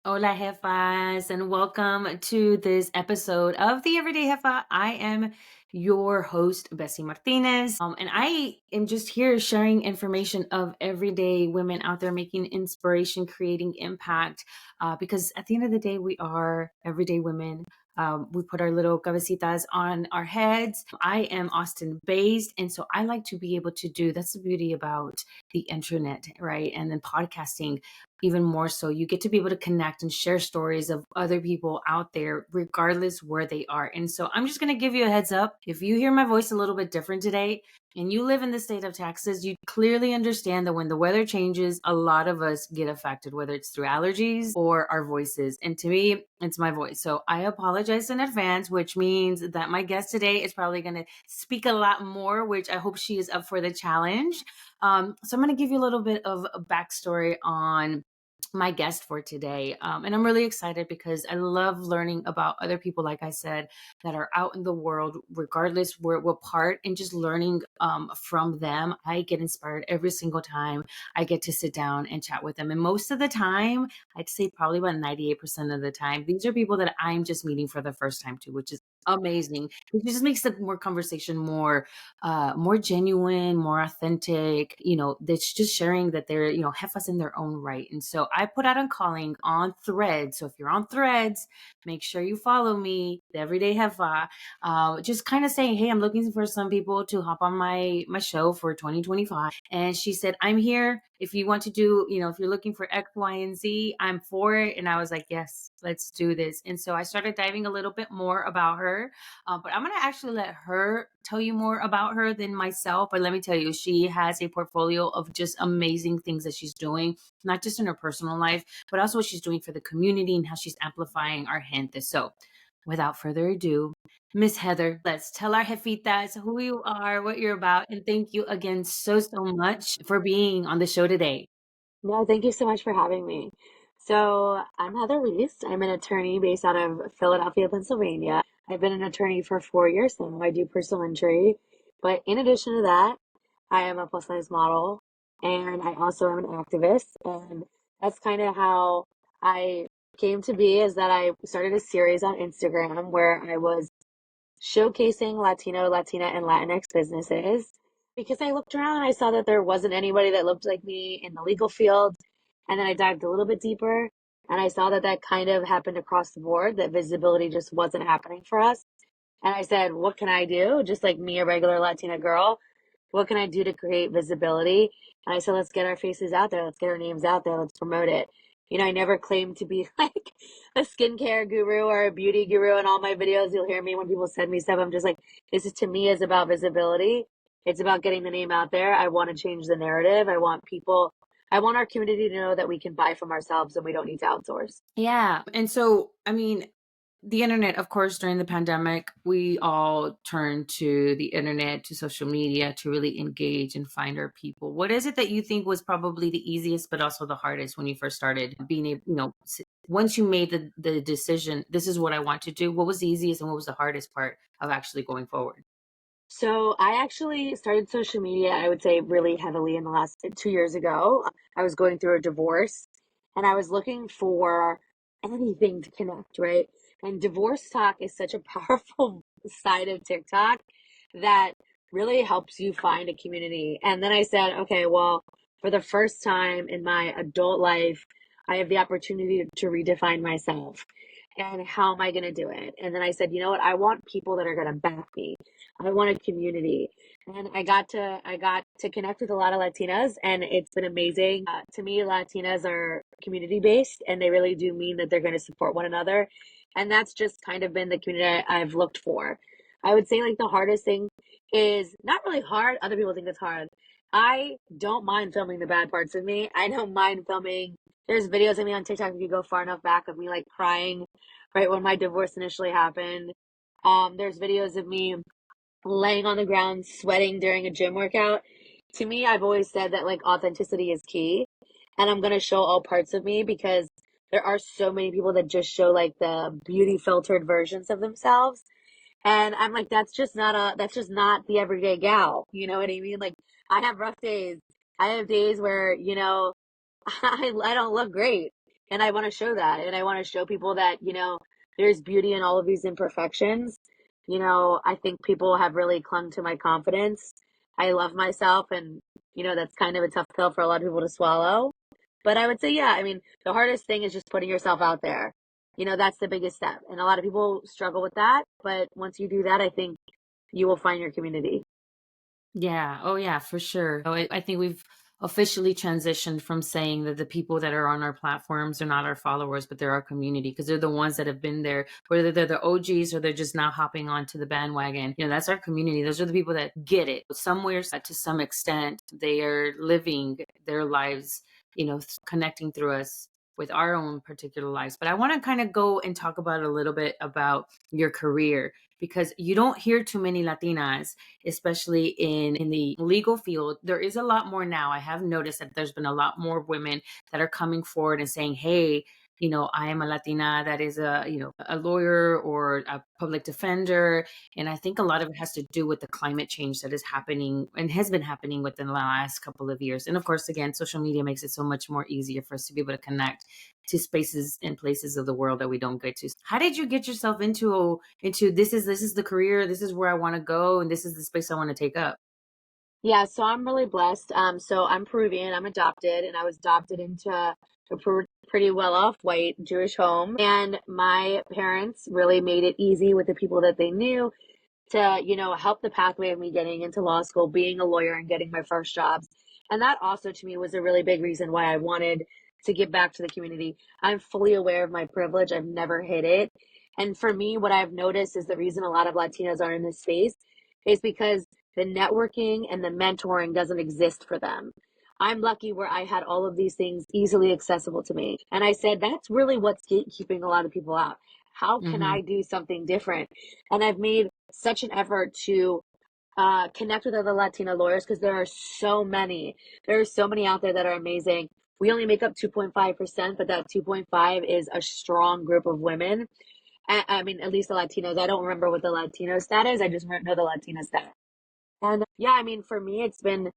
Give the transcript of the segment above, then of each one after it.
Hola, Jefas, and welcome to this episode of the Everyday Jefa. I am your host, Bessy Martinez, and I am just here sharing information of everyday women out there making inspiration, creating impact, because at the end of the day, we are everyday women. We put our little cabecitas on our heads. I am Austin based, and so I like to be able to do, that's the beauty about the internet, right? And then podcasting even more so. You get to be able to connect and share stories of other people out there, regardless where they are. And so I'm just going to give you a heads up. If you hear my voice a little bit different today, and you live in the state of Texas, you clearly understand that when the weather changes, a lot of us get affected, whether it's through allergies or our voices. And to me, it's my voice. So I apologize in advance, which means that my guest today is probably going to speak a lot more, which I hope she is up for the challenge. So I'm going to give you a little bit of a backstory on my guest for today. And I'm really excited because I love learning about other people, like I said, that are out in the world, regardless what part, and just learning from them. I get inspired every single time I get to sit down and chat with them. And most of the time, I'd say probably about 98% of the time, these are people that I'm just meeting for the first time too, which is amazing. It just makes the more conversation more genuine, more authentic. That's just sharing that they're jefas in their own right. And so I put out a calling on Threads. So if you're on Threads, make sure you follow me, the Everyday Jefa. Just kind of saying, hey, I'm looking for some people to hop on my show for 2025. And she said, I'm here. If you want to do, if you're looking for X, Y, and Z, I'm for it. And I was like, yes, let's do this. And so I started diving a little bit more about her. But I'm going to actually let her tell you more about her than myself. But let me tell you, she has a portfolio of just amazing things that she's doing, not just in her personal life, but also what she's doing for the community and how she's amplifying our gente. So without further ado, Miss Heather, let's tell our jefitas who you are, what you're about, and thank you again so much for being on the show today. No, thank you so much for having me. So, I'm Heather Reese. I'm an attorney based out of Philadelphia, Pennsylvania. I've been an attorney for 4 years now. I do personal injury. But in addition to that, I am a plus size model and I also am an activist. And that's kind of how I came to be, is that I started a series on Instagram where I was showcasing Latino, Latina, and Latinx businesses because I looked around and I saw that there wasn't anybody that looked like me in the legal field. And then I dived a little bit deeper and I saw that that kind of happened across the board, that visibility just wasn't happening for us. And I said, what can I do? Just like me, a regular Latina girl, what can I do to create visibility? And I said, let's get our faces out there. Let's get our names out there. Let's promote it. I never claimed to be like a skincare guru or a beauty guru. In all my videos, you'll hear me when people send me stuff. I'm just like, this is, to me, is about visibility. It's about getting the name out there. I want to change the narrative. I want our community to know that we can buy from ourselves and we don't need to outsource. Yeah. And so, I mean, the internet, of course, during the pandemic, we all turned to the internet, to social media to really engage and find our people. What is it that you think was probably the easiest, but also the hardest when you first started being able, once you made the decision, this is what I want to do, what was the easiest and what was the hardest part of actually going forward? So I actually started social media, I would say, really heavily in the last 2 years ago. I was going through a divorce and I was looking for anything to connect, right? And divorce talk is such a powerful side of TikTok that really helps you find a community. And then I said, okay, well, for the first time in my adult life, I have the opportunity to redefine myself. And how am I going to do it? And then I said, you know what? I want people that are going to back me. I want a community. And I got to connect with a lot of Latinas and it's been amazing. To me, Latinas are community based and they really do mean that they're going to support one another. And that's just kind of been the community I've looked for. I would say like the hardest thing is not really hard. Other people think it's hard. I don't mind filming the bad parts of me. I don't mind filming. There's videos of me on TikTok if you go far enough back of me like crying right when my divorce initially happened. There's videos of me laying on the ground, sweating during a gym workout. To me, I've always said that like authenticity is key. And I'm going to show all parts of me because there are so many people that just show like the beauty filtered versions of themselves. And I'm like, that's just not the everyday gal. You know what I mean? Like, I have rough days. I have days where, I don't look great. And I want to show that. And I want to show people that, there's beauty in all of these imperfections. I think people have really clung to my confidence. I love myself. And, that's kind of a tough pill for a lot of people to swallow. But I would say, yeah, I mean, the hardest thing is just putting yourself out there. That's the biggest step. And a lot of people struggle with that. But once you do that, I think you will find your community. Yeah. Oh, yeah, for sure. I think we've officially transitioned from saying that the people that are on our platforms are not our followers, but they're our community because they're the ones that have been there, whether they're the OGs or they're just now hopping onto the bandwagon. That's our community. Those are the people that get it. Somewhere, to some extent, they are living their lives, connecting through us with our own particular lives. But I want to kind of go and talk about a little bit about your career because you don't hear too many Latinas, especially in the legal field. There is a lot more now. I have noticed that there's been a lot more women that are coming forward and saying, hey, I am a Latina that is a lawyer or a public defender. And I think a lot of it has to do with the climate change that is happening and has been happening within the last couple of years. And of course, again, social media makes it so much more easier for us to be able to connect to spaces and places of the world that we don't get to. How did you get yourself into this is the career, this is where I want to go, and this is the space I want to take up? Yeah, so I'm really blessed. So I'm Peruvian, I'm adopted, and I was adopted into a pretty well-off white Jewish home. And my parents really made it easy with the people that they knew to, help the pathway of me getting into law school, being a lawyer and getting my first jobs. And that also to me was a really big reason why I wanted to give back to the community. I'm fully aware of my privilege. I've never hid it. And for me, what I've noticed is the reason a lot of Latinas are in this space is because the networking and the mentoring doesn't exist for them. I'm lucky where I had all of these things easily accessible to me. And I said, that's really what's keeping a lot of people out. How can Hmm. I do something different? And I've made such an effort to connect with other Latina lawyers because there are so many. There are so many out there that are amazing. We only make up 2.5%, but that 2.5 is a strong group of women. I mean, at least the Latinos. I don't remember what the Latino stat is. I just know the Latina stat. And yeah, I mean, for me, it's been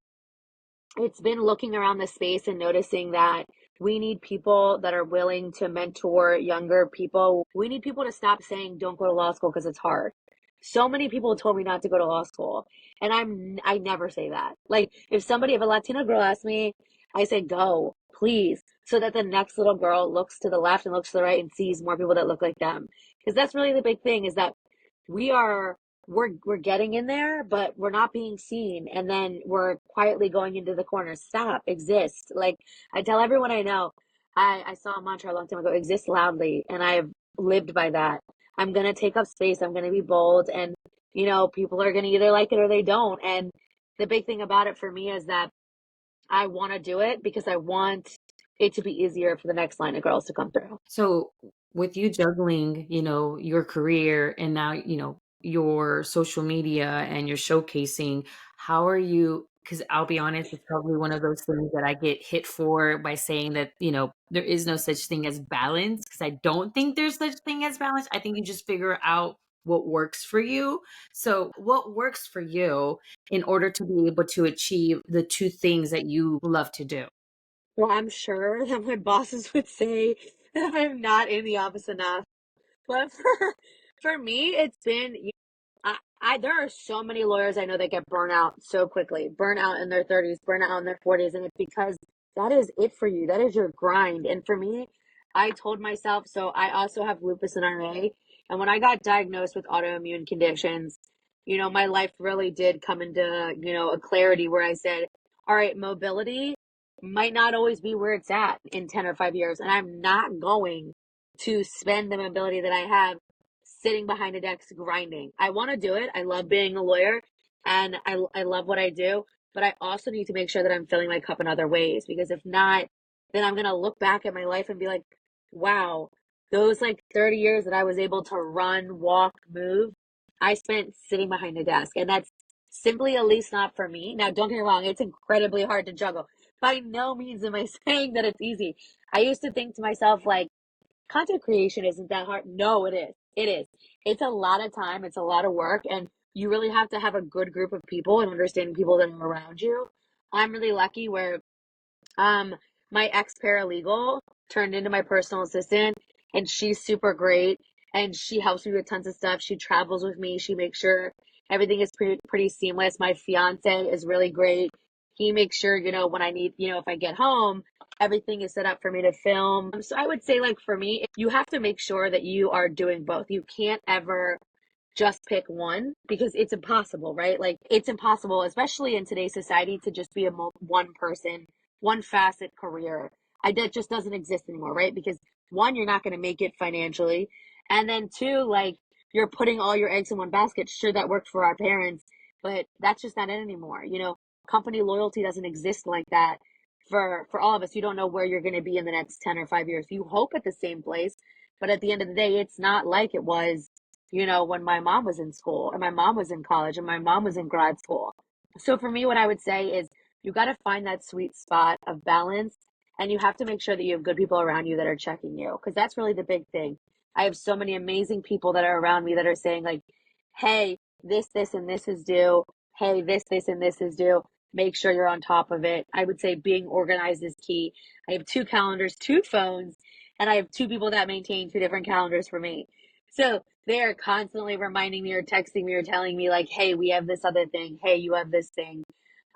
looking around the space and noticing that we need people that are willing to mentor younger people. We need people to stop saying don't go to law school because it's hard. So many people told me not to go to law school, and I never say that. Like if a Latina girl asks me, I say go, please, so that the next little girl looks to the left and looks to the right and sees more people that look like them. Because that's really the big thing is that we are we're getting in there, but we're not being seen, and then we're quietly going into the corner. Stop, exist. Like I tell everyone I know, I saw a mantra a long time ago: exist loudly, and I have lived by that. I'm gonna take up space. I'm gonna be bold, and people are gonna either like it or they don't. And the big thing about it for me is that I want to do it because I want it to be easier for the next line of girls to come through. So with you juggling, your career and now, your social media and your showcasing, how are you? Because I'll be honest, it's probably one of those things that I get hit for by saying that, there is no such thing as balance because I don't think there's such thing as balance. I think you just figure out what works for you. So what works for you in order to be able to achieve the two things that you love to do? Well, I'm sure that my bosses would say that I'm not in the office enough. But for me, it's been there are so many lawyers I know that get burnt out so quickly, burn out in their 30s, burn out in their 40s, and it's because that is it for you. That is your grind. And for me, I told myself, so I also have lupus and RA, and when I got diagnosed with autoimmune conditions, my life really did come into, a clarity where I said, all right, mobility might not always be where it's at in 10 or 5 years, and I'm not going to spend the mobility that I have sitting behind a desk grinding. I want to do it. I love being a lawyer and I love what I do, but I also need to make sure that I'm filling my cup in other ways because if not, then I'm going to look back at my life and be like, wow, those like 30 years that I was able to run, walk, move, I spent sitting behind a desk. And that's simply at least not for me. Now, don't get me wrong, it's incredibly hard to juggle. By no means am I saying that it's easy. I used to think to myself, like, content creation isn't that hard. No, it is. It is. It's a lot of time, it's a lot of work, and you really have to have a good group of people and understanding people that are around you. I'm really lucky where um, my ex paralegal turned into my personal assistant, and she's super great. And she helps me with tons of stuff. She travels with me. She makes sure everything is pretty seamless. My fiance is really great. He makes sure, when I need, if I get home, everything is set up for me to film. So I would say, like, for me, you have to make sure that you are doing both. You can't ever just pick one because it's impossible, right? Like it's impossible, especially in today's society, to just be one person, one facet career. That just doesn't exist anymore, right? Because one, you're not going to make it financially, and then two, like you're putting all your eggs in one basket. Sure, that worked for our parents, but that's just not it anymore. Company loyalty doesn't exist like that for all of us. You don't know where you're going to be in the next 10 or 5 years. You hope at the same place, but at the end of the day, it's not like it was when my mom was in school and my mom was in college and my mom was in grad school. So for me, what I would say is you got to find that sweet spot of balance, and you have to make sure that you have good people around you that are checking you, because that's really the big thing. I have so many amazing people that are around me that are saying, like, hey, this, and this is due. Hey, this, and this is due. Make sure you're on top of it. I would say being organized is key. I have 2 calendars, 2 phones, and I have 2 people that maintain 2 different calendars for me. So they are constantly reminding me or texting me or telling me, like, hey, we have this other thing. Hey, you have this thing.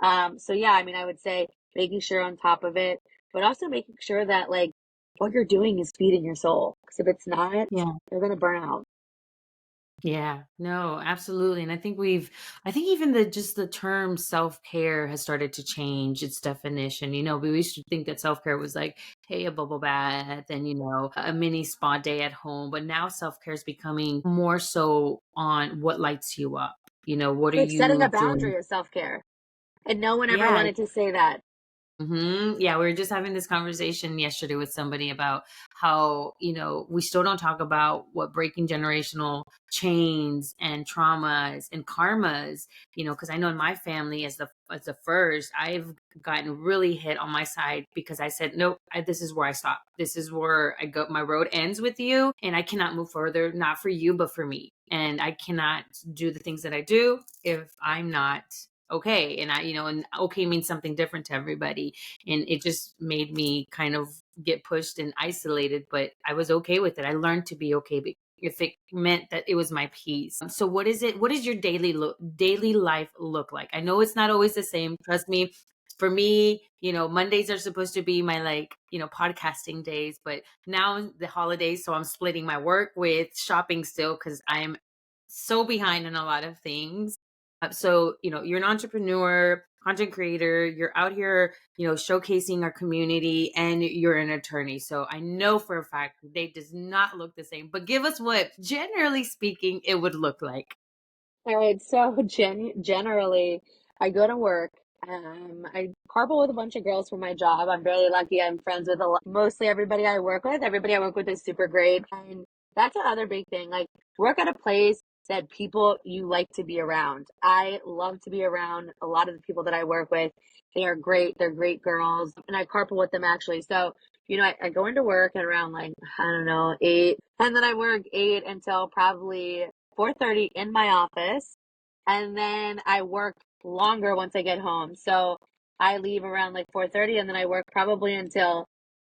So yeah, I mean, I would say making sure on top of it, but also making sure that, like, what you're doing is feeding your soul. Because if it's not, Yeah. you're gonna burn out. Yeah, no, absolutely. And I think even just the term self-care has started to change its definition. We used to think that self-care was like, hey, a bubble bath and, a mini spa day at home. But now self-care is becoming more so on what lights you up. What are Like setting a you doing? boundary of self-care. And no one ever Yeah, wanted to say that. Yeah, we were just having this conversation yesterday with somebody about how, we still don't talk about what breaking generational chains and traumas and karmas, because I know in my family as the first, I've gotten really hit on my side because I said, nope, this is where I stop. This is where I go. My road ends with you and I cannot move further, not for you, but for me. And I cannot do the things that I do if I'm not okay. And and okay means something different to everybody, and it just made me kind of get pushed and isolated, but I was okay with it. I learned to be okay if it meant that it was my peace. So what does your daily life look like? I know it's not always the same, trust me. For me, Mondays are supposed to be my, like, podcasting days, but now the holidays, so I'm splitting my work with shopping still because I'm so behind in a lot of things. So, you're an entrepreneur, content creator, you're out here, showcasing our community, and you're an attorney. So I know for a fact they does not look the same, but give us what, generally speaking, it would look like. All right, so generally, I go to work. I carpool with a bunch of girls for my job. I'm really lucky. I'm friends with mostly everybody I work with. Everybody I work with is super great, and that's another big thing. Like, work at a place that people you like to be around. I love to be around a lot of the people that I work with. They are great. They're great girls, and I carpool with them actually. So, I go into work at around, like, I don't know, 8, and then I work 8 until probably 4:30 in my office, and then I work longer once I get home. So I leave around like 4:30, and then I work probably until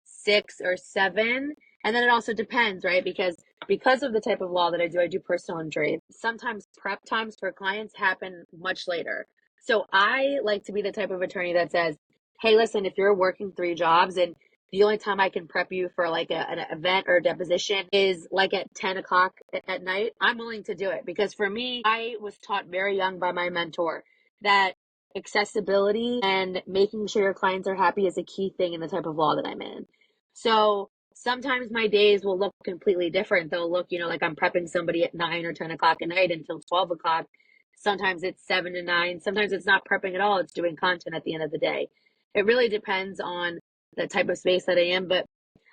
6 or 7. And then it also depends, right? Because of the type of law that I do personal injury. Sometimes prep times for clients happen much later. So I like to be the type of attorney that says, "Hey, listen, if you're working 3 jobs and the only time I can prep you for like an event or a deposition is like at 10 o'clock at night," I'm willing to do it, because for me, I was taught very young by my mentor that accessibility and making sure your clients are happy is a key thing in the type of law that I'm in. So sometimes my days will look completely different. They'll look, like I'm prepping somebody at 9 or 10 o'clock at night until 12 o'clock. Sometimes it's 7 to 9. Sometimes it's not prepping at all. It's doing content at the end of the day. It really depends on the type of space that I am, but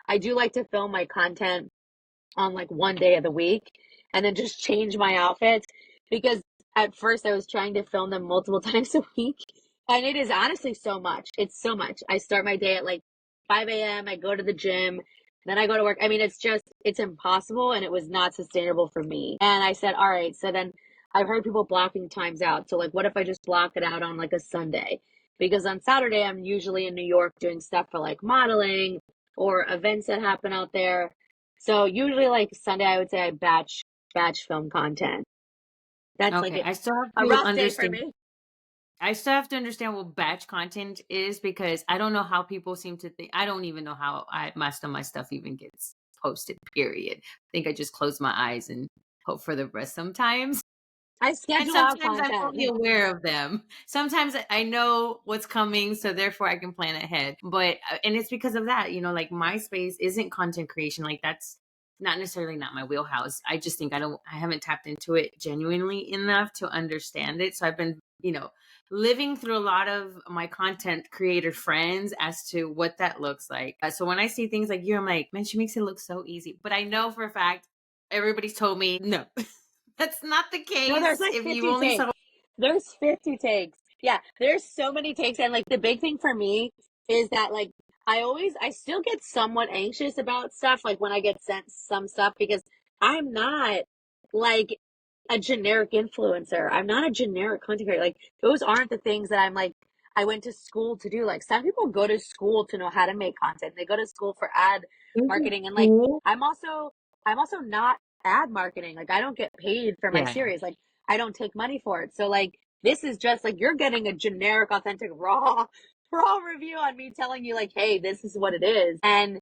I do like to film my content on like one day of the week and then just change my outfits, because at first I was trying to film them multiple times a week, and it is honestly so much. It's so much. I start my day at like 5 a.m. I go to the gym, then I go to work. I mean, it's just it's impossible and it was not sustainable for me. And I said, all right, so then I've heard people blocking times out. So like, what if I just block it out on like a Sunday? Because on Saturday, I'm usually in New York doing stuff for like modeling or events that happen out there. So usually like Sunday, I would say I batch film content. That's like Okay, I still have a to rough day for understand. me. I still have to understand what batch content is because I don't know how people seem to think. I don't even know how most of my stuff even gets posted. Period. I think I just close my eyes and hope for the best sometimes. I And schedule out sometimes I'm fully content. aware of them. Sometimes I know what's coming, so therefore I can plan ahead. But and it's because of that, like my space isn't content creation. Like that's not necessarily not my wheelhouse. I just think I haven't tapped into it genuinely enough to understand it. So I've been, living through a lot of my content creator friends as to what that looks like. So when I see things like you, I'm like, man, she makes it look so easy. But I know for a fact everybody's told me no. That's not the No, there's case like if you 50 only takes. saw. There's 50 takes. Yeah, there's so many takes. And like the big thing for me is that like I still get somewhat anxious about stuff like when I get sent some stuff because I'm not like a generic influencer. I'm not a generic content creator. Like those aren't the things that I'm like I went to school to do. Like some people go to school to know how to make content. They go to school for ad Isn't marketing and like cool? I'm also I'm also not ad marketing. Like I don't get paid for my Yeah. series. Like I don't take money for it. So like this is just like you're getting a generic, authentic, raw review on me telling you like, hey, this is what it is. And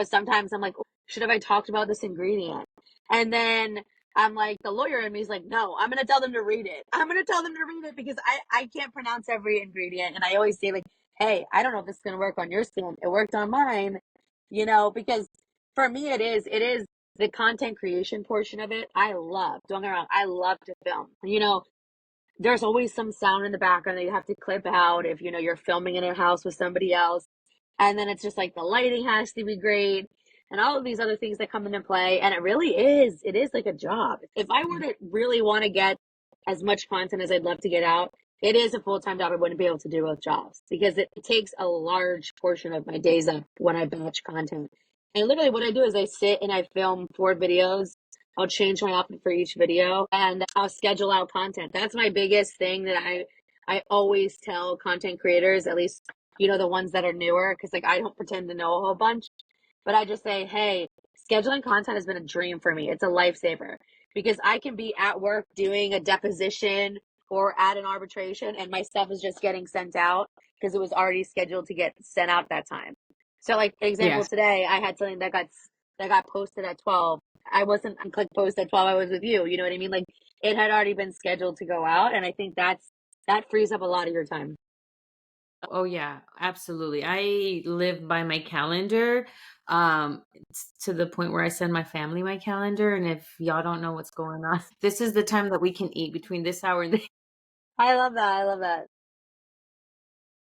sometimes I'm like, should have I talked about this ingredient? And then I'm like, the lawyer in me is like, no, I'm gonna tell them to read it. I'm gonna tell them to read it because I can't pronounce every ingredient. And I always say like, hey, I don't know if this is gonna work on your skin. It worked on mine, because for me it is the content creation portion of it. I love, don't get me wrong, I love to film. There's always some sound in the background that you have to clip out if you're filming in a house with somebody else. And then it's just like the lighting has to be great and all of these other things that come into play. And it is like a job. If I were to really want to get as much content as I'd love to get out, it is a full-time job. I wouldn't be able to do both jobs because it takes a large portion of my days up when I batch content. And literally what I do is I sit and I film 4 videos. I'll change my outfit for each video and I'll schedule out content. That's my biggest thing that I always tell content creators, at least the ones that are newer, because like I don't pretend to know a whole bunch, but I just say, hey, scheduling content has been a dream for me. It's a lifesaver because I can be at work doing a deposition or at an arbitration and my stuff is just getting sent out because it was already scheduled to get sent out that time. So like example Yes. today, I had something that got posted at 12. I wasn't on click post at 12. I was with you. You know what I mean? Like it had already been scheduled to go out. And I think that frees up a lot of your time. Oh yeah, absolutely. I live by my calendar. It's to the point where I send my family my calendar, and if y'all don't know what's going on, this is the time that we can eat between this hour and I love that. I love that.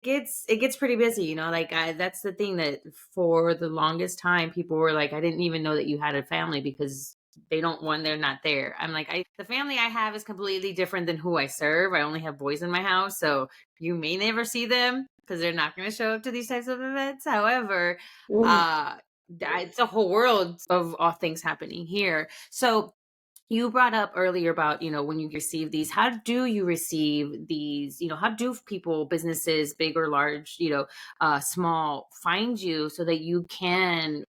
it gets pretty busy, like that's the thing that for the longest time people were like, I didn't even know that you had a family because they don't when they're not there. I'm like, the family I have is completely different than who I serve. I only have boys in my house, so you may never see them because they're not going to show up to these types of events. However, uh it's a whole world of all things happening here. So you brought up earlier about, when you receive these, how do you receive these? How do people, businesses, big or large, small, find you so that you can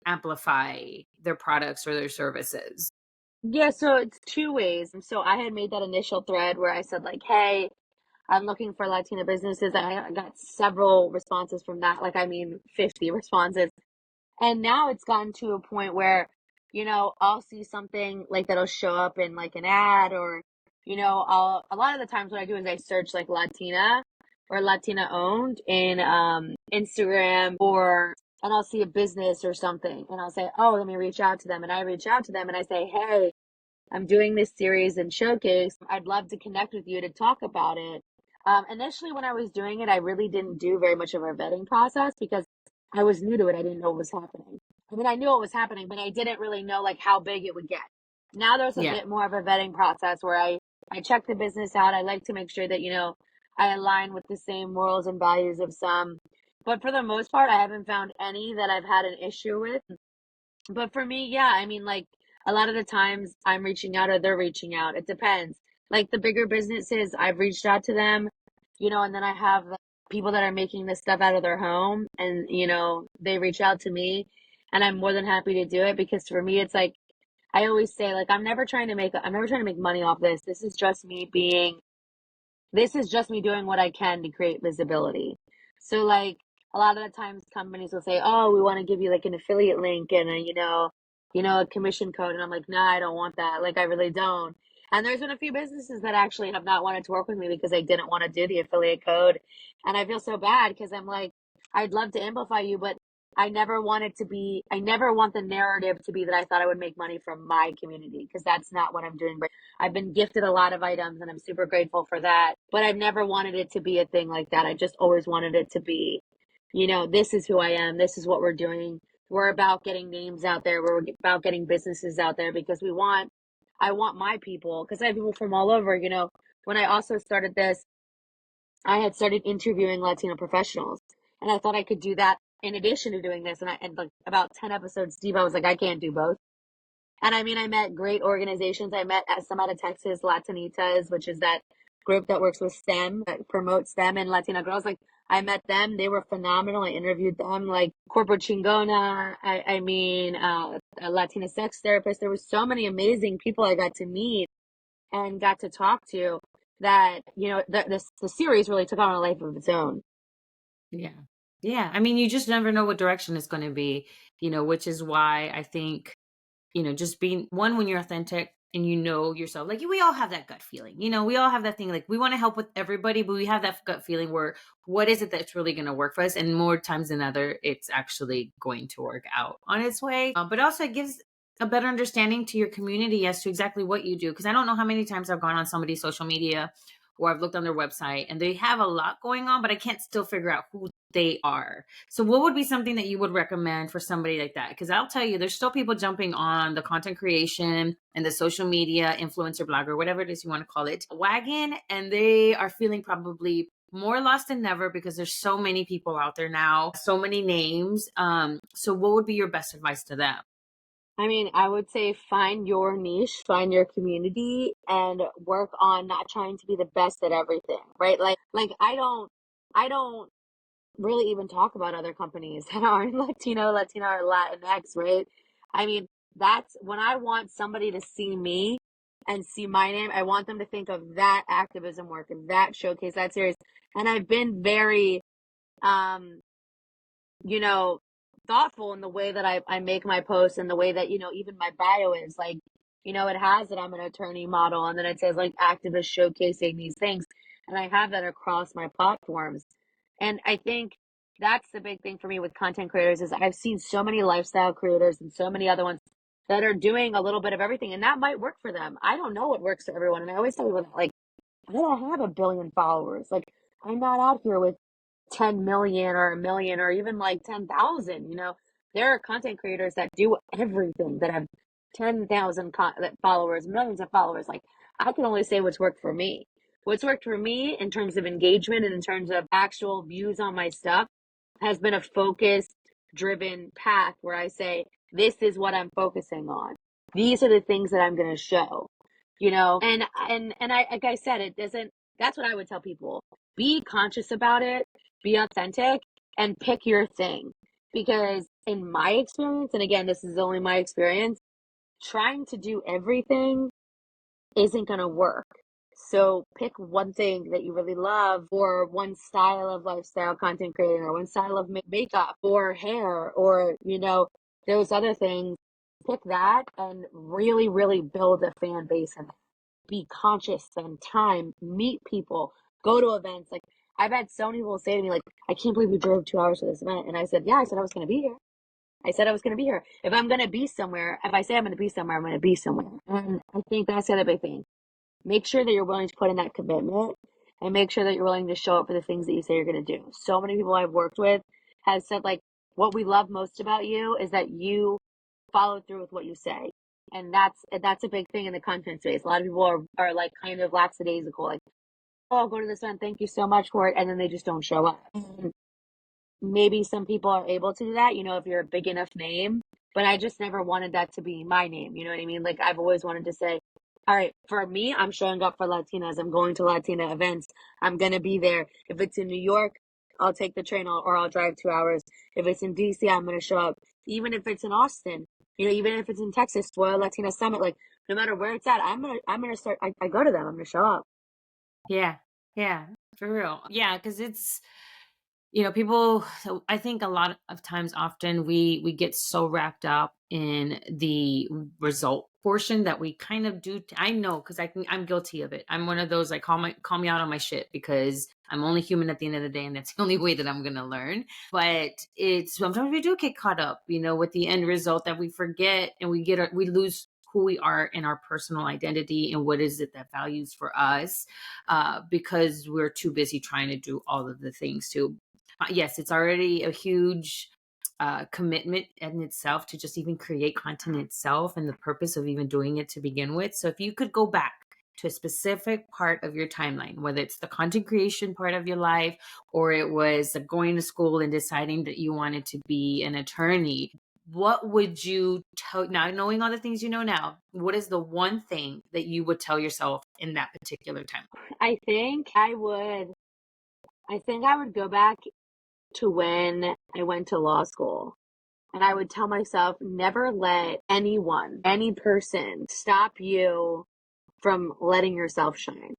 amplify their products or their services? Yeah, so it's 2 ways. So I had made that initial thread where I said like, "Hey, I'm looking for Latina businesses." I got several responses from that. Like, I mean, 50 responses. And now it's gotten to a point where, I'll see something like that'll show up in like an ad or, a lot of the times what I do is I search like Latina or Latina owned in Instagram and I'll see a business or something and I'll say, oh, let me reach out to them. And I reach out to them and I say, hey, I'm doing this series and showcase. I'd love to connect with you to talk about it. Initially, when I was doing it, I really didn't do very much of a vetting process because I was new to it. I didn't know what was happening. I mean, I knew what was happening, but I didn't really know like how big it would get. Now there's a Yeah. bit more of a vetting process where I check the business out. I like to make sure that, I align with the same morals and values of some. But for the most part, I haven't found any that I've had an issue with. But for me, yeah, I mean, like a lot of the times I'm reaching out or they're reaching out. It depends. Like the bigger businesses, I've reached out to them, and then I have the people that are making this stuff out of their home and, they reach out to me and I'm more than happy to do it because for me, it's like I always say, like, I'm never trying to make money off this. This is just me doing what I can to create visibility. So like a lot of the times companies will say, "Oh, we want to give you like an affiliate link and a commission code." And I'm like, "Nah, I don't want that. Like I really don't." And there's been a few businesses that actually have not wanted to work with me because I didn't want to do the affiliate code. And I feel so bad because I'm like, I'd love to amplify you, but I never want the narrative to be that I thought I would make money from my community because that's not what I'm doing. I've been gifted a lot of items and I'm super grateful for that. But I've never wanted it to be a thing like that. I just always wanted it to be, this is who I am. This is what we're doing. We're about getting names out there. We're about getting businesses out there because I want my people, because I have people from all over. When I also started this, I had started interviewing Latino professionals and I thought I could do that in addition to doing this. And like about 10 episodes deep, I was like, I can't do both. And I mean, I met great organizations. I met at some out of Texas, Latinitas, which is that group that works with STEM, that promotes STEM and Latina girls. Like, I met them. They were phenomenal. I interviewed them, like Corporate Chingona. I mean, a Latina sex therapist. There was so many amazing people I got to meet and got to talk to that, the series really took on a life of its own. Yeah. Yeah. I mean, you just never know what direction it's going to be, which is why I think, just being one, when you're authentic and you know yourself, like we all have that gut feeling, we all have that thing, like we want to help with everybody, but we have that gut feeling where what is it that's really going to work for us? And more times than other, it's actually going to work out on its way. But also it gives a better understanding to your community as to exactly what you do. Cause I don't know how many times I've gone on somebody's social media or I've looked on their website and they have a lot going on, but I can't still figure out who they are. So what would be something that you would recommend for somebody like that? Because I'll tell you, there's still people jumping on the content creation and the social media influencer blogger, whatever it is you want to call it, wagon, and they are feeling probably more lost than ever because there's so many people out there now, so many names. So what would be your best advice to them? I mean, I would say find your niche, find your community, and work on not trying to be the best at everything, right? Like I don't really even talk about other companies that aren't Latino, Latina, or Latinx, right? I mean, that's when I want somebody to see me and see my name, I want them to think of that activism work and that showcase, that series. And I've been very, um, you know, thoughtful in the way that I make my posts and the way that, even my bio is like, it has that I'm an attorney model and then it says like activist showcasing these things. And I have that across my platforms. And I think that's the big thing for me with content creators is I've seen so many lifestyle creators and so many other ones that are doing a little bit of everything and that might work for them. I don't know what works for everyone. And I always tell people that, like, I don't have a billion followers. Like, I'm not out here with 10 million or a million or even like 10,000. There are content creators that do everything that have 10,000 followers, millions of followers. Like, I can only say what's worked for me. What's worked for me in terms of engagement and in terms of actual views on my stuff has been a focused, driven path where I say, this is what I'm focusing on. These are the things that I'm going to show, and I, like I said, it doesn't, that's what I would tell people. Be conscious about it, be authentic, and pick your thing. Because in my experience, and again, this is only my experience, trying to do everything isn't going to work. So pick one thing that you really love, or one style of lifestyle content creating, or one style of makeup, or hair, or, those other things. Pick that and really, really build a fan base and be conscious, spend time, meet people, go to events. Like, I've had so many people say to me, like, I can't believe you drove 2 hours to this event. And I said, yeah, I said I was going to be here. I said I was going to be here. If I'm going to be somewhere, if I say I'm going to be somewhere, I'm going to be somewhere. And I think that's the other big thing. Make sure that you're willing to put in that commitment and make sure that you're willing to show up for the things that you say you're going to do. So many people I've worked with have said, like, what we love most about you is that you follow through with what you say. And that's a big thing in the content space. A lot of people are like kind of lackadaisical, like, oh, I'll go to this event, thank you so much for it, and then they just don't show up. And maybe some people are able to do that, if you're a big enough name. but I just never wanted that to be my name. You know what I mean? Like I've always wanted to say, all right, for me, I'm showing up for Latinas. I'm going to Latina events. I'm going to be there. If it's in New York, I'll take the train or I'll drive 2 hours. If it's in DC, I'm going to show up. Even if it's in Austin, even if it's in Texas for a Latina summit, like no matter where it's at, I'm gonna start. I go to them. I'm gonna show up. Yeah. Yeah. For real. Yeah. Cause it's, people, so I think a lot of times often we get so wrapped up in the result portion that we kind of do. I know, because I'm guilty of it. I'm one of those, like, call me out on my shit, because I'm only human at the end of the day, and that's the only way that I'm gonna learn. But it's sometimes we do get caught up, with the end result, that we forget, and we lose who we are in our personal identity, and what is it that values for us, because we're too busy trying to do all of the things too. Yes, it's already a huge commitment in itself to just even create content itself, and the purpose of even doing it to begin with. So if you could go back to a specific part of your timeline, whether it's the content creation part of your life, or it was going to school and deciding that you wanted to be an attorney, what would you tell now, knowing all the things you know now? What is the one thing that you would tell yourself in that particular time? I think I would. I think I would go back to when I went to law school. And I would tell myself, never let anyone, any person stop you from letting yourself shine.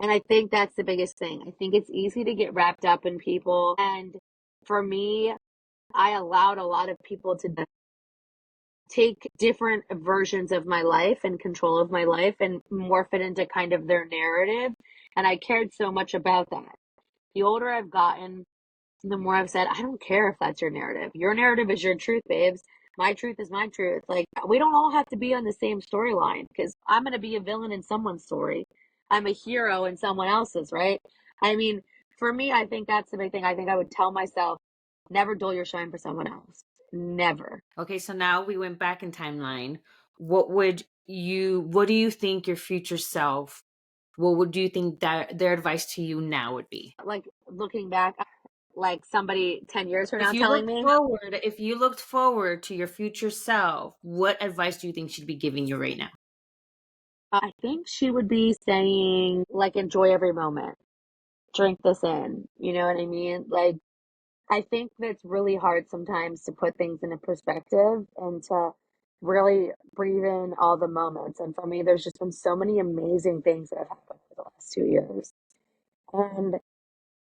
And I think that's the biggest thing. I think it's easy to get wrapped up in people. And for me, I allowed a lot of people to take different versions of my life and control of my life and morph it into kind of their narrative. And I cared so much about that. The older I've gotten, the more I've said, I don't care if that's your narrative. Your narrative is your truth, babes. My truth is my truth. Like, we don't all have to be on the same storyline because I'm going to be a villain in someone's story. I'm a hero in someone else's, right? I mean, for me, I think that's the big thing. I think I would tell myself, never dull your shine for someone else. Never. Okay, so now we went back in timeline. What do you think your future self, do you think that their advice to you now would be? Like, looking back, like somebody 10 years from If now you telling looked me, forward, if you looked forward to your future self, what advice do you think she'd be giving you right now? I think she would be saying, like, enjoy every moment, drink this in. You know what I mean? Like, I think that's really hard sometimes to put things into perspective and to really breathe in all the moments. And for me, there's just been so many amazing things that have happened over the last 2 years. And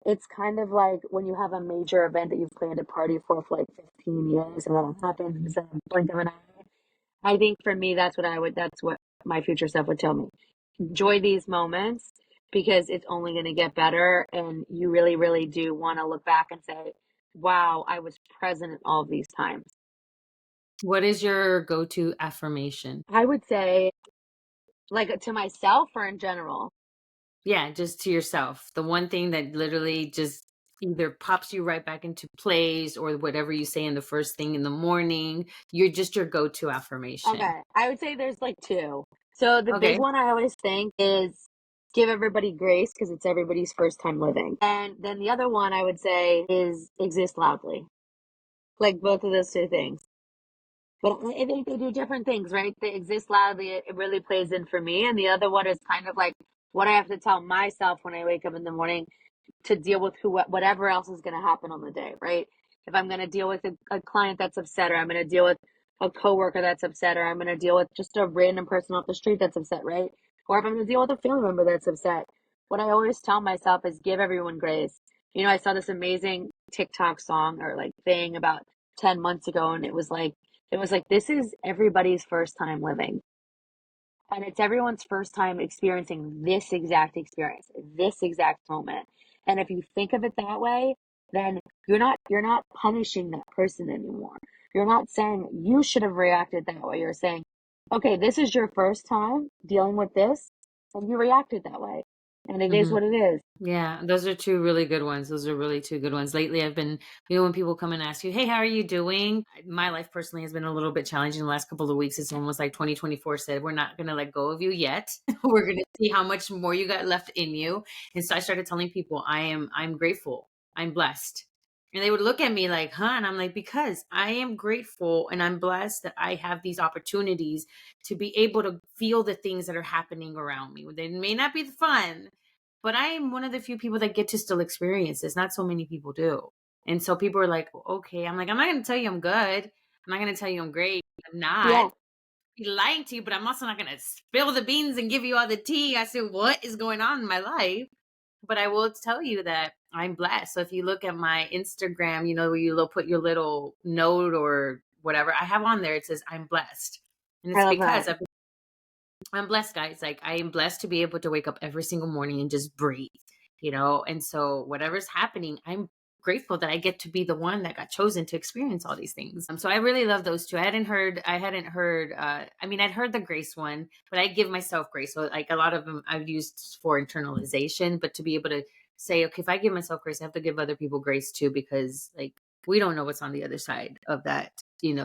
it's kind of like when you have a major event that you've planned a party for like 15 years and then it happens in a blink of an eye. I think for me, that's what my future self would tell me. Enjoy these moments because it's only going to get better. And you really, really do want to look back and say, wow, I was present at all of these times. What is your go-to affirmation? I would say, like to myself or in general. Yeah, just to yourself. The one thing that literally just either pops you right back into place, or whatever you say in the first thing in the morning, you're just your go-to affirmation. Okay. I would say there's like two. So the big Okay. one I always think is give everybody grace because it's everybody's first time living. And then the other one I would say is exist loudly. Like both of those two things. But I think they do different things, right? They exist loudly. It really plays in for me. And the other one is kind of like what I have to tell myself when I wake up in the morning to deal with whatever else is going to happen on the day, right? If I'm going to deal with a client that's upset, or I'm going to deal with a coworker that's upset, or I'm going to deal with just a random person off the street that's upset, right? Or if I'm going to deal with a family member that's upset, what I always tell myself is give everyone grace. I saw this amazing TikTok song or like thing about 10 months ago, and it was like, this is everybody's first time living. And it's everyone's first time experiencing this exact experience, this exact moment. And if you think of it that way, then you're not punishing that person anymore. You're not saying you should have reacted that way. You're saying, okay, this is your first time dealing with this, and you reacted that way. And it is Mhm. what it is. Yeah, those are two really good ones. Those are really two good ones. Lately, I've been, when people come and ask you, "Hey, how are you doing?" My life personally has been a little bit challenging the last couple of weeks. It's almost like 2024 said, "We're not going to let go of you yet. We're going to see how much more you got left in you." And so I started telling people, I'm grateful. I'm blessed. And they would look at me like, huh? And I'm like, because I am grateful and I'm blessed that I have these opportunities to be able to feel the things that are happening around me. They may not be fun, but I am one of the few people that get to still experience this. Not so many people do. And so people are like, okay. I'm like, I'm not going to tell you I'm good. I'm not going to tell you I'm great. I'm not Yeah, be lying to you, but I'm also not going to spill the beans and give you all the tea. I said, what is going on in my life? But I will tell you that I'm blessed. So if you look at my Instagram, where you put your little note or whatever, I have on there, it says, I'm blessed. And I it's love because that. I'm blessed, guys. Like, I am blessed to be able to wake up every single morning and just breathe. And so whatever's happening, I'm grateful that I get to be the one that got chosen to experience all these things. So I really love those two. I'd heard the grace one, but I give myself grace. So like a lot of them I've used for internalization, but to be able to say, okay, if I give myself grace, I have to give other people grace too, because like we don't know what's on the other side of that,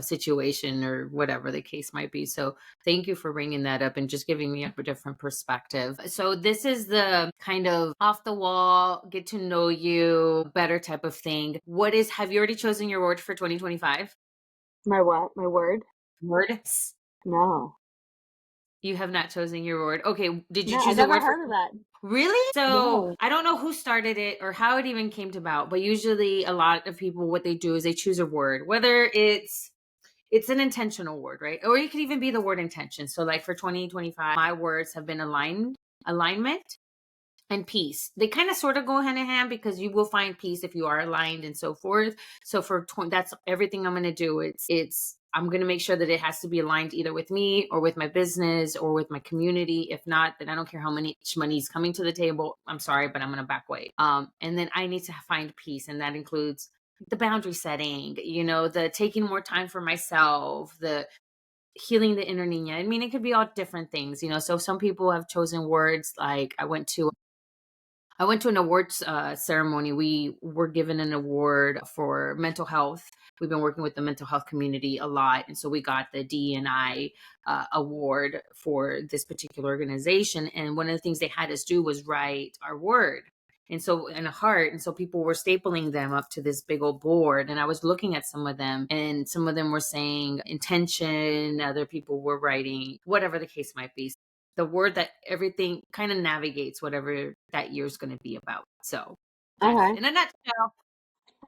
situation or whatever the case might be. So thank you for bringing that up and just giving me a different perspective. So this is the kind of off the wall, get to know you better type of thing. Have you already chosen your word for 2025? My what? My word? Words? No. You have not chosen your word. Okay. Did you No, I choose a never word for heard of that. Really? So No. I don't know who started it or how it even came about, but usually a lot of people, what they do is they choose a word, whether it's an intentional word, right? Or it could even be the word intention. So like for 2025, my words have been alignment, and peace. They kind of sort of go hand in hand because you will find peace if you are aligned and so forth. So that's everything I'm going to do. It's I'm going to make sure that it has to be aligned either with me or with my business or with my community. If not, then I don't care how much money is coming to the table. I'm sorry, but I'm going to back away. And then I need to find peace, and that includes the boundary setting, the taking more time for myself, the healing the inner niña. I mean, it could be all different things. So some people have chosen words like I went to an awards ceremony. We were given an award for mental health. We've been working with the mental health community a lot. And so we got the DNI award for this particular organization. And one of the things they had us do was write our word. And so, in a heart. And so people were stapling them up to this big old board. And I was looking at some of them, and some of them were saying intention. Other people were writing whatever the case might be, the word that everything kind of navigates whatever that year's going to be about. So that's Okay. in a nutshell.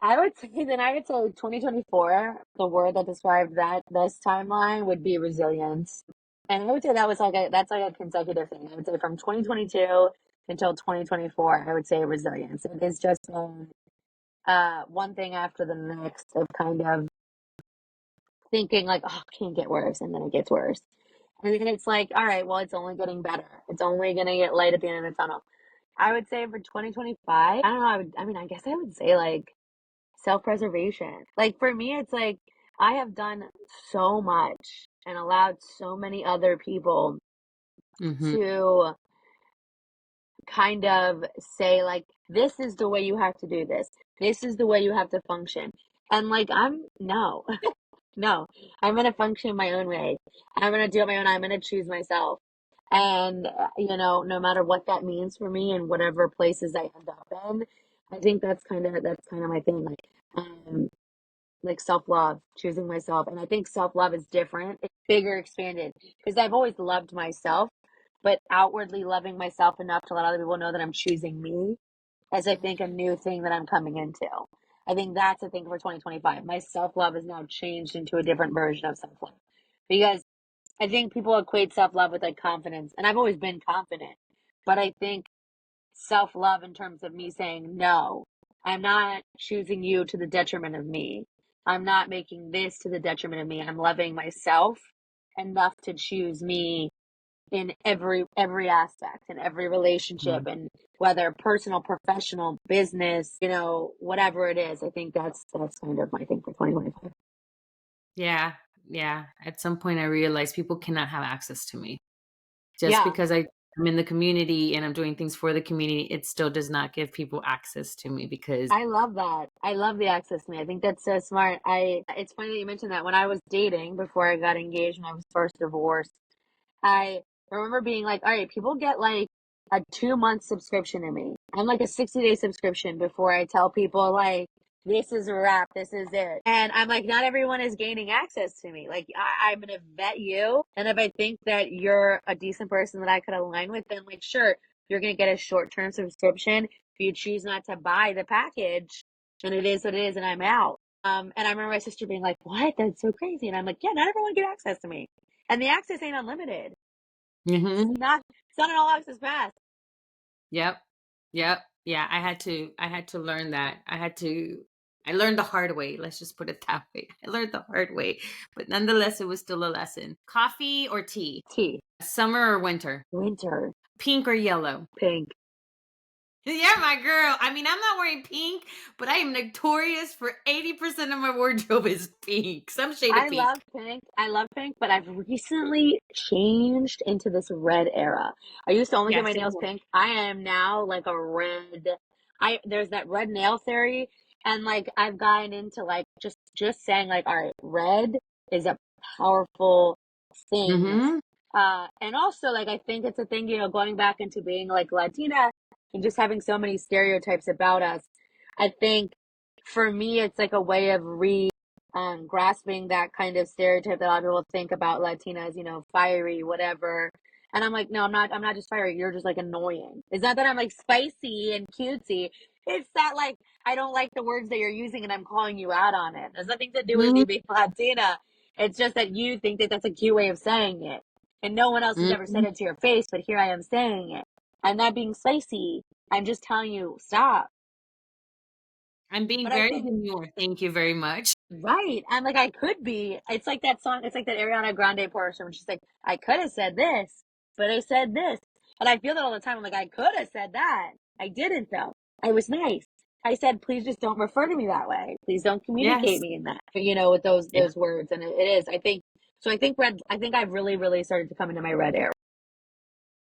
I would say 2024, the word that described this timeline would be resilience. And I would say that's like a consecutive thing. I would say from 2022 until 2024, I would say resilience. It is just one thing after the next of kind of thinking like, oh, it can't get worse, and then it gets worse. And then it's like, all right, well, it's only getting better. It's only gonna get light at the end of the tunnel. I would say for 2025, I don't know, I guess I would say like self-preservation. Like for me, it's like I have done so much and allowed so many other people Mm-hmm. to kind of say like, this is the way you have to do this. This is the way you have to function. And like, no, no, I'm going to function my own way. I'm going to do it my own. I'm going to choose myself. And, no matter what that means for me and whatever places I end up in, I think that's kind of my thing. Like self-love, choosing myself. And I think self-love is different. It's bigger, expanded. Because I've always loved myself, but outwardly loving myself enough to let other people know that I'm choosing me as I think a new thing that I'm coming into. I think that's a thing for 2025. My self-love is now changed into a different version of self-love. Because I think people equate self-love with like confidence. And I've always been confident. But I think self love in terms of me saying, no, I'm not choosing you to the detriment of me. I'm not making this to the detriment of me. I'm loving myself enough to choose me in every aspect, in every relationship, and whether personal, professional, business, whatever it is. I think that's kind of my thing for 2025. Yeah. Yeah. At some point, I realized people cannot have access to me just Yeah, because I'm in the community and I'm doing things for the community. It still does not give people access to me because. I love that. I love the access to me. I think that's so smart. It's funny that you mentioned that. When I was dating before I got engaged, when I was first divorced, I remember being like, all right, people get like a 2-month subscription to me. I'm like a 60-day subscription before I tell people like this is a wrap. This is it. And I'm like, not everyone is gaining access to me. Like, I'm going to vet you. And if I think that you're a decent person that I could align with, then like, sure, you're going to get a short-term subscription. If you choose not to buy the package, then it is what it is, and I'm out. And I remember my sister being like, what? That's so crazy. And I'm like, yeah, not everyone get access to me. And the access ain't unlimited. Mm-hmm. It's not an all access pass. Yep. Yep. Yeah, I had to learn that. I learned the hard way. Let's just put it that way. I learned the hard way. But nonetheless, it was still a lesson. Coffee or tea? Tea. Summer or winter? Winter. Pink or yellow? Pink. Yeah, my girl. I mean, I'm not wearing pink, but I am notorious for 80% of my wardrobe is pink. Some shade of I pink. love pink. I love pink, but I've recently changed into this red era. I used to only Yeah, get my same nails here. pink. I am now like a red. There's that red nail theory, and like I've gotten into like just saying like, all right, red is a powerful thing. Mm-hmm. And also like I think it's a thing, going back into being like Latina and just having so many stereotypes about us. I think for me it's like a way of grasping that kind of stereotype that a lot of people think about Latinas, fiery, whatever. And I'm like, no, I'm not just fiery. You're just like annoying. It's not that I'm like spicy and cutesy. It's that like I don't like the words that you're using and I'm calling you out on it. It has nothing to do with you being Latina. It's just that you think that that's a cute way of saying it. And no one else has ever said Mm-hmm. it to your face, but here I am saying it. I'm not being spicy. I'm just telling you, stop. I'm being But I very think demure. Thank you very much. right. I'm like, I could be. It's like that song. It's like that Ariana Grande portion when she's like, I could have said this, but I said this. And I feel that all the time. I'm like, I could have said that. I didn't though. I was nice. I said, please just don't refer to me that way. Please don't communicate Yes. me in that, with those Yeah. those words. And it is. I think so. I think I've really, really started to come into my red era.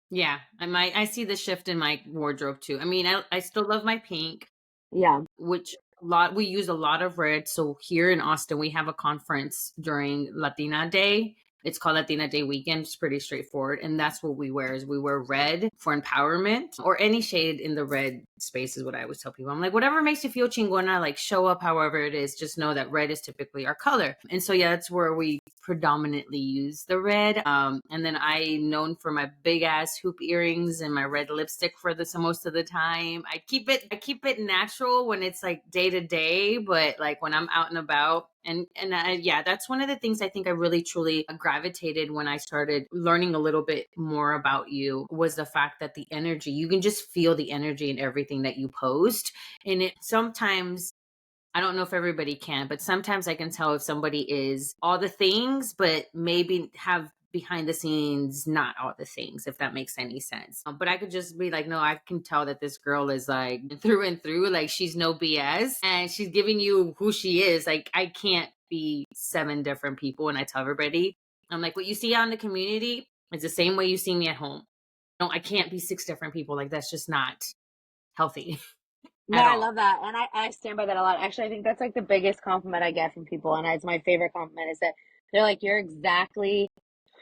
Yeah. I see the shift in my wardrobe too. I mean, I still love my pink, Yeah. which a lot we use a lot of red. So here in Austin, we have a conference during Latina Day. It's called Latina Day Weekend. It's pretty straightforward, and that's what we wear. Is we wear red for empowerment, or any shade in the red space is what I always tell people. I'm like, whatever makes you feel chingona, like show up however it is. Just know that red is typically our color, and so yeah, that's where we predominantly use the red. And then I'm known for my big ass hoop earrings and my red lipstick for the so most of the time. I keep it natural when it's like day to day, but like when I'm out and about, yeah, that's one of the things I think I really truly gravitated when I started learning a little bit more about you, was the fact that the energy, you can just feel the energy in everything that you post. And it sometimes, I don't know if everybody can, but sometimes I can tell if somebody is all the things, but maybe have behind the scenes not all the things, if that makes any sense. But I could just be like, no, I can tell that this girl is like through and through, like she's no BS and she's giving you who she is. Like I can't be seven different people. And I tell everybody, I'm like, what you see out in the community is the same way you see me at home. No, I can't be six different people. Like that's just not healthy No, at I all. love that. And I stand by that a lot. Actually, I think that's like the biggest compliment I get from people. And it's my favorite compliment is that they're like, you're exactly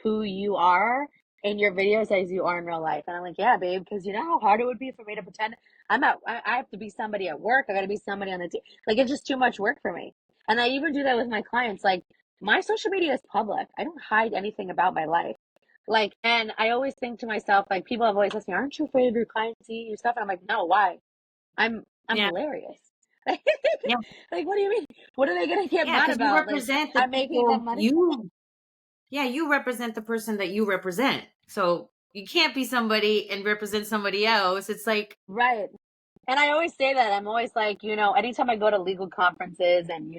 who you are in your videos as you are in real life. And I'm like, yeah, babe, because you know how hard it would be for me to pretend I have to be somebody at work. I got to be somebody on the team. Like, it's just too much work for me. And I even do that with my clients. Like, my social media is public. I don't hide anything about my life. Like, and I always think to myself, like, people have always asked me, aren't you afraid of your clients seeing your stuff? And I'm like, no, why? I'm Yeah. hilarious. Yeah. Like, what do you mean? What are they gonna get Yeah, mad because you about? Like, represent the I'm making them people money. you yeah, you represent the person that you represent. So you can't be somebody and represent somebody else. It's like, Right. And I always say that. I'm always like, anytime I go to legal conferences and,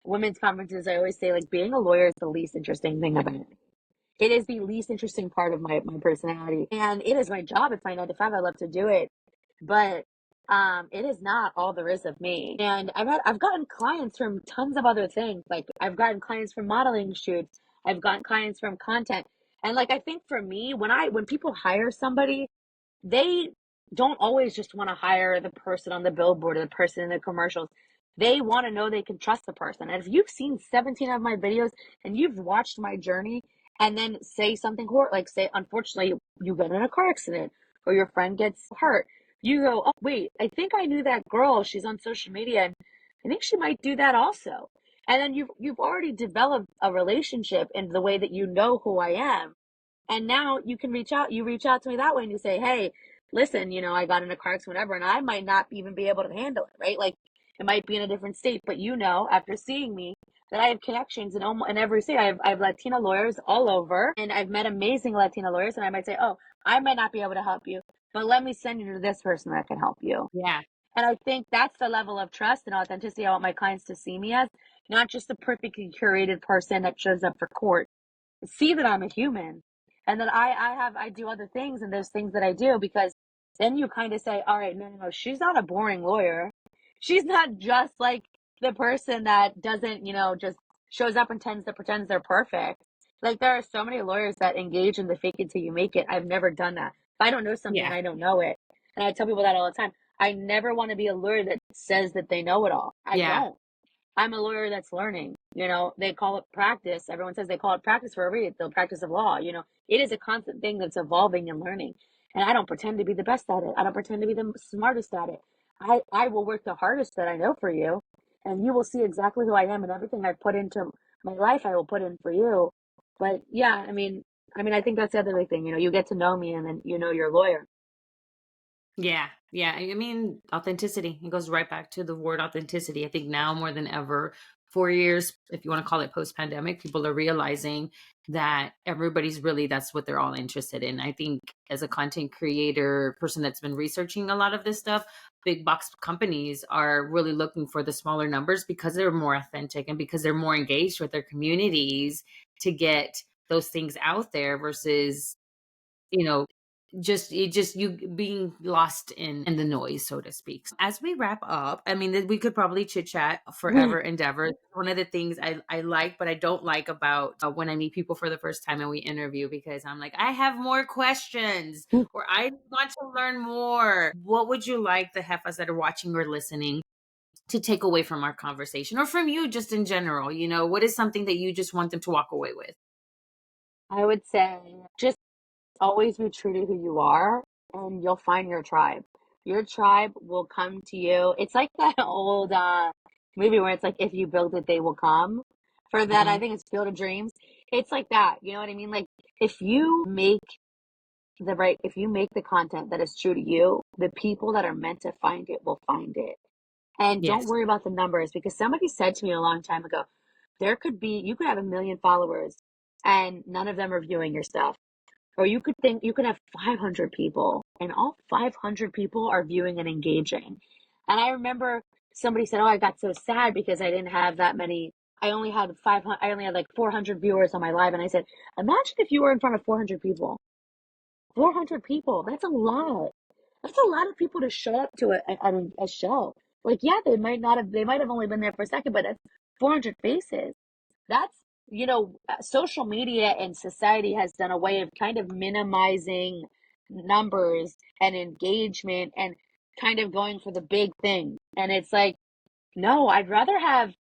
women's conferences, I always say like being a lawyer is the least interesting thing about it. It is the least interesting part of my personality. And it is my job. It's my 9 to 5. I love to do it. But it is not all there is of me. And I've gotten clients from tons of other things. Like I've gotten clients from modeling shoots. I've gotten clients from content. And like I think for me, when people hire somebody, they don't always just want to hire the person on the billboard or the person in the commercials. They want to know they can trust the person. And if you've seen 17 of my videos and you've watched my journey and then say something like say, unfortunately, you get in a car accident or your friend gets hurt, you go, oh, wait, I think I knew that girl. She's on social media and I think she might do that also. And then you've already developed a relationship in the way that you know who I am. And now you can reach out to me that way and you say, hey, listen, I got in a car accident, whatever, and I might not even be able to handle it, right? Like it might be in a different state, but after seeing me, that I have connections in every state. I have Latina lawyers all over, and I've met amazing Latina lawyers, and I might say, oh, I might not be able to help you, but let me send you to this person that can help you. Yeah. And I think that's the level of trust and authenticity I want my clients to see me as, not just a perfectly curated person that shows up for court. See that I'm a human and that I do other things, and there's things that I do, because then you kind of say, all right, no, no, no, she's not a boring lawyer. She's not just like the person that doesn't, just shows up and pretends they're perfect. Like there are so many lawyers that engage in the fake it till you make it. I've never done that. If I don't know something, Yeah. I don't know it. And I tell people that all the time. I never want to be a lawyer that says that they know it all. I Yeah. don't. I'm a lawyer that's learning. They call it practice. Everyone says they call it practice for a reason, the practice of law. It is a constant thing that's evolving and learning. And I don't pretend to be the best at it. I don't pretend to be the smartest at it. I will work the hardest that I know for you, and you will see exactly who I am, and everything I put into my life, I will put in for you. But yeah, I think that's the other big thing. You get to know me, and then you know your lawyer. Yeah, yeah. I mean, authenticity. It goes right back to the word authenticity. I think now more than ever, 4 years, if you want to call it post pandemic, people are realizing that everybody's really, that's what they're all interested in. I think as a content creator, person that's been researching a lot of this stuff, big box companies are really looking for the smaller numbers because they're more authentic and because they're more engaged with their communities to get those things out there versus you know just you being lost in the noise, so to speak. As we wrap up, I mean, we could probably chit chat forever and ever. One of the things I like but I don't like about when I meet people for the first time and we interview, because I'm like, I have more questions or I want to learn more. What would you like the hefas that are watching or listening to take away from our conversation, or from you just in general? What is something that you just want them to walk away with? I would say just always be true to who you are, and you'll find your tribe. Your tribe will come to you. It's like that old movie where it's like, if you build it, they will come. For that, I Mhm. think it's Field of Dreams. It's like that. You know what I mean? Like if you make if you make the content that is true to you, the people that are meant to find it will find it. And don't Yes. worry about the numbers, because somebody said to me a long time ago, you could have 1 million followers and none of them are viewing your stuff. Or you could have 500 people and all 500 people are viewing and engaging. And I remember somebody said, oh, I got so sad because I didn't have that many. I only had like 400 viewers on my live. And I said, imagine if you were in front of 400 people. 400 people. That's a lot. That's a lot of people to show up to a show. Like, yeah, they might have only been there for a second, but that's 400 faces. That's, social media and society has done a way of kind of minimizing numbers and engagement and kind of going for the big thing. And it's like, no, I'd rather have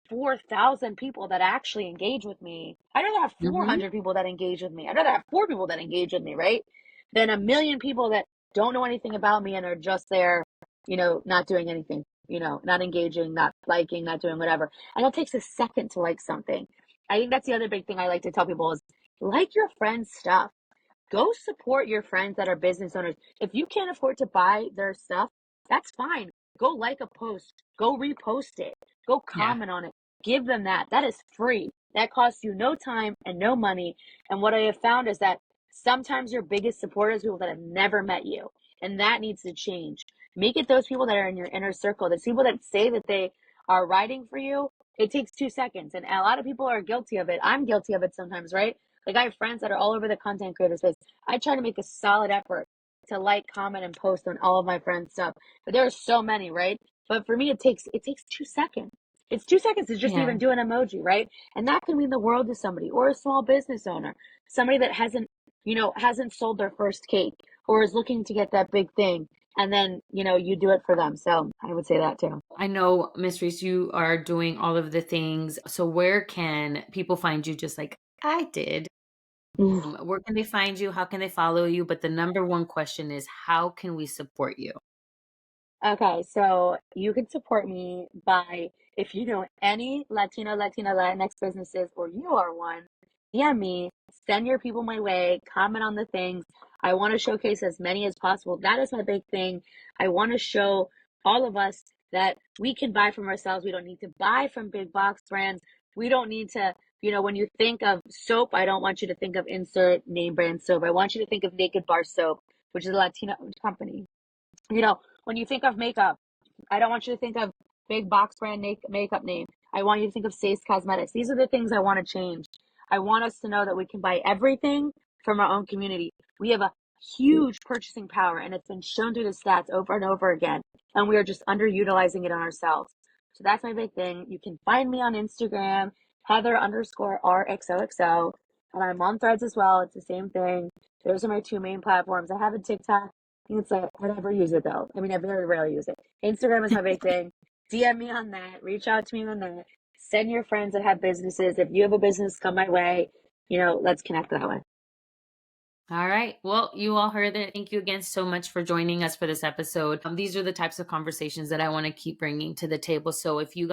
4,000 people that actually engage with me. I'd rather have Mhm. 400 people that engage with me. I'd rather have 4 people that engage with me, right? Than 1 million people that don't know anything about me and are just there, not doing anything, not engaging, not liking, not doing whatever. And it takes a second to like something. I think that's the other big thing I like to tell people is like your friend's stuff. Go support your friends that are business owners. If you can't afford to buy their stuff, that's fine. Go like a post, go repost it, go Yeah. comment on it. Give them that. That is free. That costs you no time and no money. And what I have found is that sometimes your biggest supporters are people that have never met you. And that needs to change. Make it those people that are in your inner circle, the people that say that they are writing for you. It takes 2 seconds. And a lot of people are guilty of it. I'm guilty of it sometimes, right? Like I have friends that are all over the content creator space. I try to make a solid effort to like, comment, and post on all of my friends' stuff. But there are so many, right? But for me, it takes 2 seconds. It's 2 seconds to just Yeah. even do an emoji, right? And that can mean the world to somebody, or a small business owner, somebody that hasn't sold their first cake or is looking to get that big thing. And then, you do it for them. So I would say that too. I know, Miss Reese, you are doing all of the things. So where can people find you just like I did? Where can they find you? How can they follow you? But the number one question is, how can we support you? Okay, so you can support me by if you know any Latina, Latinx businesses, or you are one, DM me, send your people my way, comment on the things. I want to showcase as many as possible. That is my big thing. I want to show all of us that we can buy from ourselves. We don't need to buy from big box brands. We don't need to, when you think of soap, I don't want you to think of insert name brand soap. I want you to think of Naked Bar Soap, which is a Latina owned company. When you think of makeup, I don't want you to think of big box brand makeup name. I want you to think of Sace Cosmetics. These are the things I want to change. I want us to know that we can buy everything from our own community. We have a huge purchasing power, and it's been shown through the stats over and over again, and we are just underutilizing it on ourselves. So that's my big thing. You can find me on Instagram, Heather_RXOXO, and I'm on Threads as well. It's the same thing. Those are my two main platforms. I have a TikTok. It's like I never use it though. I mean, I very rarely use it. Instagram is my big thing. DM me on that. Reach out to me on that. Send your friends that have businesses. If you have a business, come my way. Let's connect that way. All right. Well, you all heard it. Thank you again so much for joining us for this episode. These are the types of conversations that I want to keep bringing to the table. So if you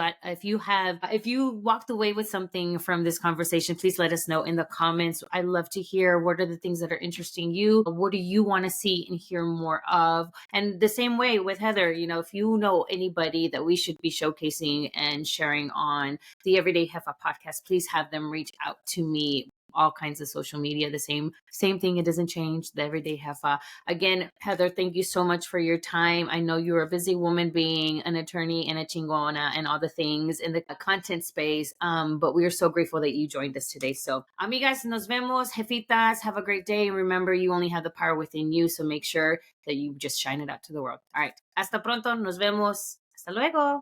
walked away with something from this conversation, please let us know in the comments. I love to hear what are the things that are interesting you. What do you want to see and hear more of? And the same way with Heather, if you know anybody that we should be showcasing and sharing on the Everyday Jefa podcast, please have them reach out to me, all kinds of social media. The same thing. It doesn't change. The Everyday Jefa. Again, Heather, thank you so much for your time. I know you're a busy woman, being an attorney and a chingona and all the things in the content space. But we are so grateful that you joined us today. So, amigas, nos vemos, jefitas. Have a great day. And remember, you only have the power within you. So make sure that you just shine it out to the world. All right. Hasta pronto. Nos vemos. Hasta luego.